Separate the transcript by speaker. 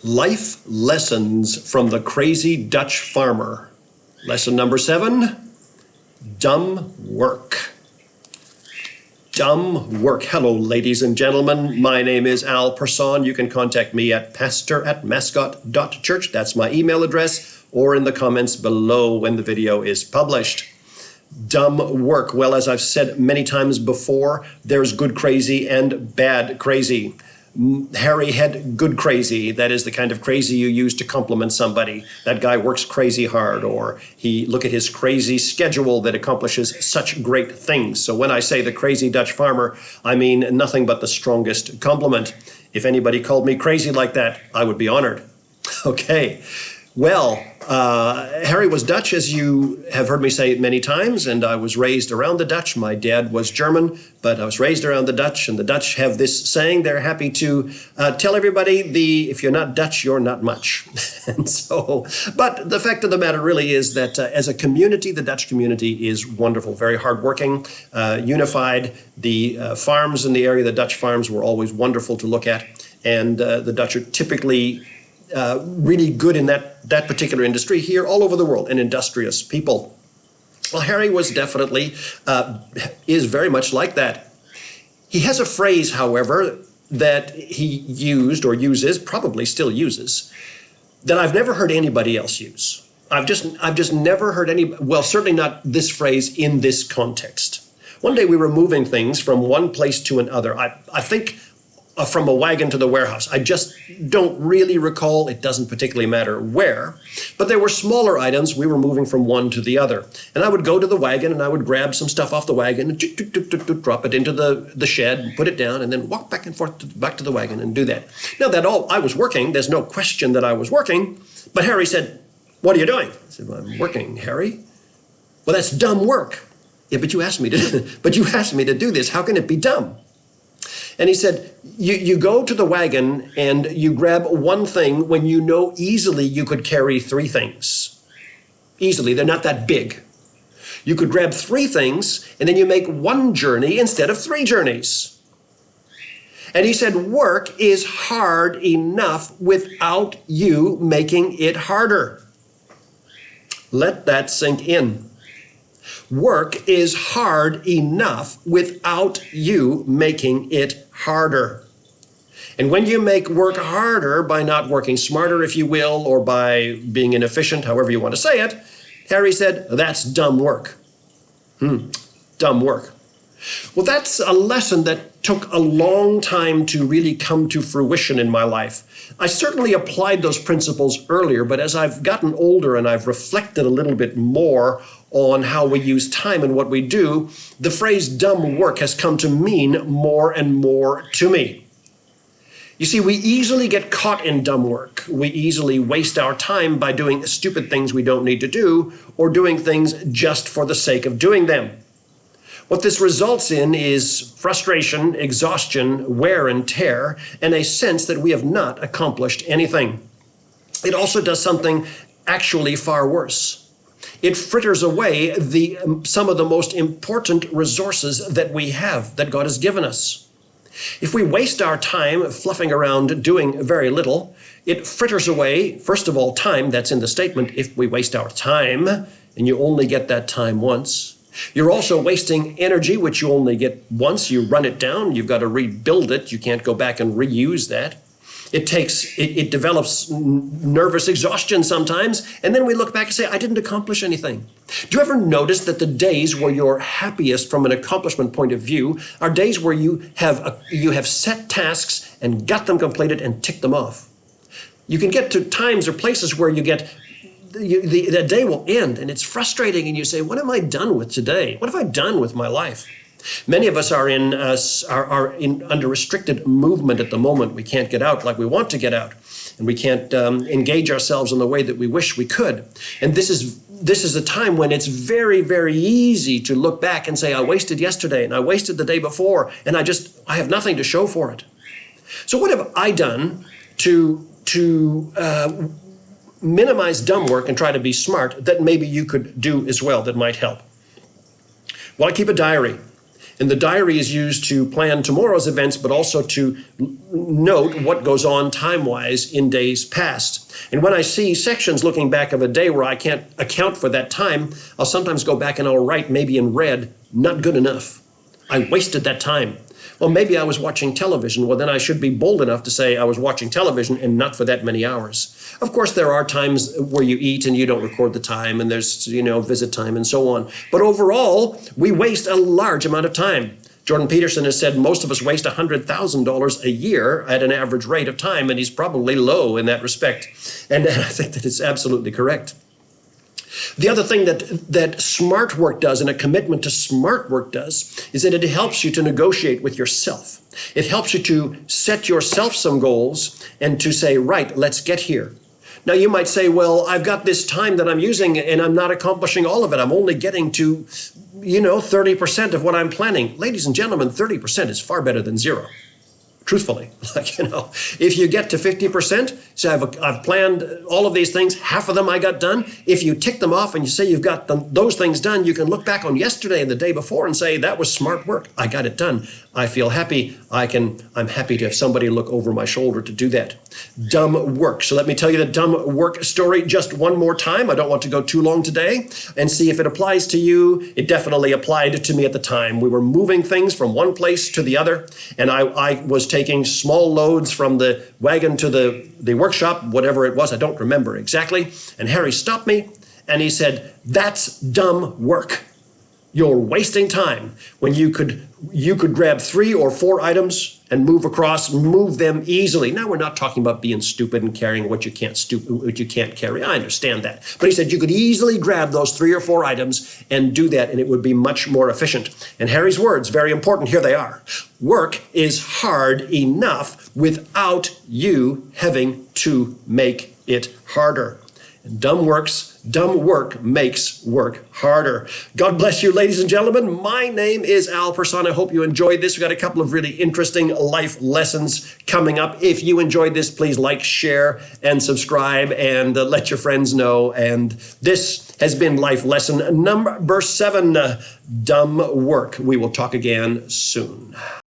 Speaker 1: Life lessons from the crazy Dutch farmer. Lesson number 7, dumb work. Dumb work. Hello, ladies and gentlemen. My name is Al Person. You can contact me at pastor@mascot.church. That's my email address, or in the comments below when the video is published. Dumb work. Well, as I've said many times before, there's good crazy and bad crazy. Harry had good crazy. That is the kind of crazy you use to compliment somebody. That guy works crazy hard, or look at his crazy schedule that accomplishes such great things. So when I say the crazy Dutch farmer, I mean nothing but the strongest compliment. If anybody called me crazy like that, I would be honored. Okay. Well, Harry was Dutch, as you have heard me say many times, and I was raised around the Dutch. My dad was German, but I was raised around the Dutch, and the Dutch have this saying. They're happy to tell everybody, if you're not Dutch, you're not much. And so, but the fact of the matter really is that as a community, the Dutch community is wonderful, very hardworking, unified. The farms in the area, the Dutch farms, were always wonderful to look at, and the Dutch are typically really good in that particular industry here all over the world, and industrious people. Well, Harry was definitely, is very much like that. He has a phrase, however, that he used or uses, probably still uses, that I've never heard anybody else use. I've just never heard well, certainly not this phrase in this context. One day we were moving things from one place to another. I think from a wagon to the warehouse. I just don't really recall. It doesn't particularly matter where. But there were smaller items. We were moving from one to the other. And I would go to the wagon and I would grab some stuff off the wagon and drop it into the shed and put it down and then walk back and forth back to the wagon and do that. Now, I was working. There's no question that I was working. But Harry said, "What are you doing?" I said, "Well, I'm working, Harry." "Well, that's dumb work." "Yeah, but you asked me to do this. How can it be dumb?" And he said, you go to the wagon and you grab one thing when you know easily you could carry 3 things. Easily, they're not that big. You could grab 3 things and then you make 1 journey instead of 3 journeys. And he said, work is hard enough without you making it harder. Let that sink in. Work is hard enough without you making it harder. And when you make work harder by not working smarter, if you will, or by being inefficient, however you want to say it, Harry said, that's dumb work. Dumb work. Well, that's a lesson that took a long time to really come to fruition in my life. I certainly applied those principles earlier, but as I've gotten older and I've reflected a little bit more on how we use time and what we do, the phrase dumb work has come to mean more and more to me. You see, we easily get caught in dumb work. We easily waste our time by doing stupid things we don't need to do, or doing things just for the sake of doing them. What this results in is frustration, exhaustion, wear and tear, and a sense that we have not accomplished anything. It also does something actually far worse. It fritters away some of the most important resources that we have, that God has given us. If we waste our time fluffing around doing very little, it fritters away, first of all, time. That's in the statement, if we waste our time, and you only get that time once. You're also wasting energy, which you only get once. You run it down, you've got to rebuild it. You can't go back and reuse that. It develops nervous exhaustion sometimes, and then we look back and say, I didn't accomplish anything. Do you ever notice that the days where you're happiest from an accomplishment point of view are days where you have set tasks and got them completed and ticked them off? You can get to times or places where the day will end and it's frustrating and you say, what am I done with today? What have I done with my life? Many of us are under restricted movement at the moment. We can't get out like we want to get out, and we can't engage ourselves in the way that we wish we could. And this is a time when it's very, very easy to look back and say, I wasted yesterday and I wasted the day before, and I have nothing to show for it. So what have I done to minimize dumb work and try to be smart that maybe you could do as well that might help? Well, I keep a diary. And the diary is used to plan tomorrow's events, but also to note what goes on time-wise in days past. And when I see sections looking back of a day where I can't account for that time, I'll sometimes go back and I'll write maybe in red, not good enough. I wasted that time. Well, maybe I was watching television. Well, then I should be bold enough to say I was watching television and not for that many hours. Of course, there are times where you eat and you don't record the time, and there's, visit time and so on. But overall, we waste a large amount of time. Jordan Peterson has said most of us waste $100,000 a year at an average rate of time, and he's probably low in that respect. And I think that it's absolutely correct. The other thing that smart work does, and a commitment to smart work does, is that it helps you to negotiate with yourself. It helps you to set yourself some goals and to say, right, let's get here. Now, you might say, well, I've got this time that I'm using and I'm not accomplishing all of it. I'm only getting to, 30% of what I'm planning. Ladies and gentlemen, 30% is far better than zero. Truthfully, if you get to 50%, so I've planned all of these things, half of them I got done. If you tick them off and you say you've got those things done, you can look back on yesterday and the day before and say, that was smart work. I got it done. I feel happy. I'm happy to have somebody look over my shoulder to do that. Dumb work. So let me tell you the dumb work story just one more time. I don't want to go too long today, and see if it applies to you. It definitely applied to me at the time. We were moving things from one place to the other, and I was taking small loads from the wagon to the workshop, whatever it was. I don't remember exactly. And Harry stopped me and he said, "That's dumb work. You're wasting time when you could grab 3 or 4 items and move them easily." Now, we're not talking about being stupid and carrying what you can't carry. I understand that. But he said you could easily grab those 3 or 4 items and do that, and it would be much more efficient. And Harry's words, very important, here they are. Work is hard enough without you having to make it harder. And dumb work makes work harder. God bless you, ladies and gentlemen. My name is Al Person. I hope you enjoyed this. We've got a couple of really interesting life lessons coming up. If you enjoyed this, please like, share, and subscribe, and let your friends know. And this has been life lesson number 7, dumb work. We will talk again soon.